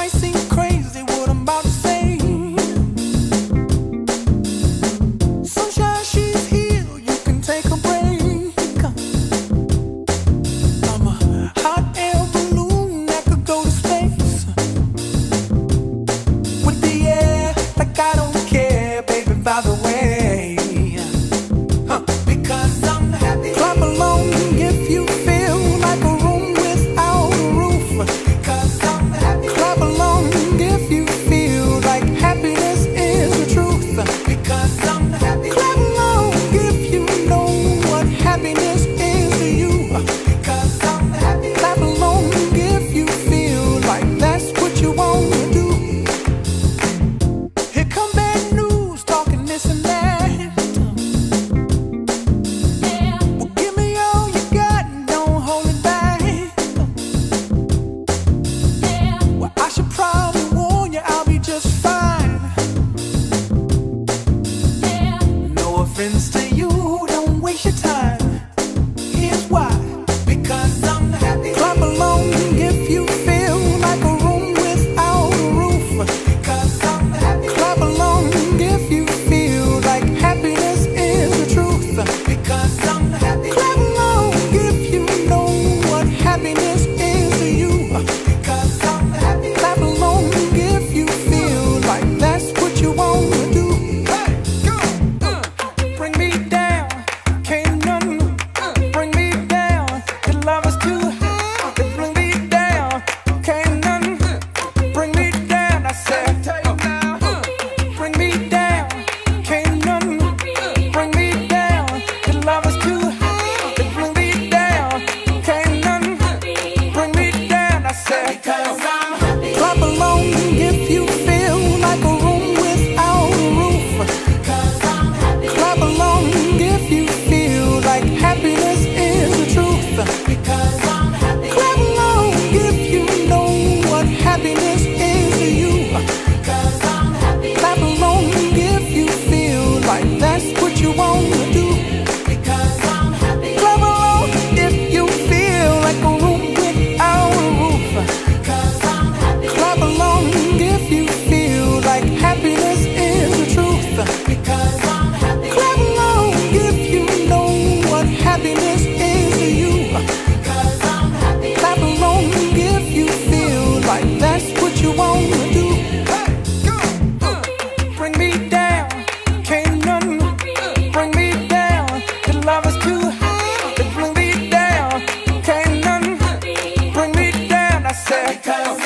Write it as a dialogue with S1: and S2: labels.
S1: might seem crazy what I'm about to say. Sunshine, she's here, you can take a break. I'm a hot air balloon that could go to space with the air, like I don't care, baby, by the way. Because I'm happy. Clap along if you feel like a room without a roof. Because I'm happy. Clap along if you feel like happiness is the truth. Because I'm happy. Clap along if you know what happiness is to you. Because I'm happy. Clap along if you feel like that's what you want to do. Here come bad news, talking this and that. To you, don't waste your time. Here's why. Because I'm happy. Clap along if you feel like a room without a roof. Because I'm happy. Clap along if you feel like happiness is the truth. Because I'm happy. Clap along if you know what happiness is to you. Because I'm happy. Clap along if you feel like that's what you want to do. Bring me down, can't none bring me down. The love is too high. Bring me down, can't none bring me down. I said, bring me down, can't none bring me down. The love is too high. Bring me down, can't none bring me down. I said, because I'm happy. Clap along if you feel like a room without a roof. Because I'm happy. Clap along if you feel like happiness is the truth. Because I'm happy. Clap along if you know what happiness is to you. Because I'm happy. Clap along if you feel like that's what you want to do. Because I'm happy. Clap along if you feel like a room without a roof. Because I'm happy. Clap along if you feel like happiness is the truth. Because I'm happy. Clap along if you know what happiness is to you. Because I'm happy. Clap along if you feel like that's what you want to do. Bring me down, can't none bring me down. The love is too high. Bring me down, can't none bring me down. I said, because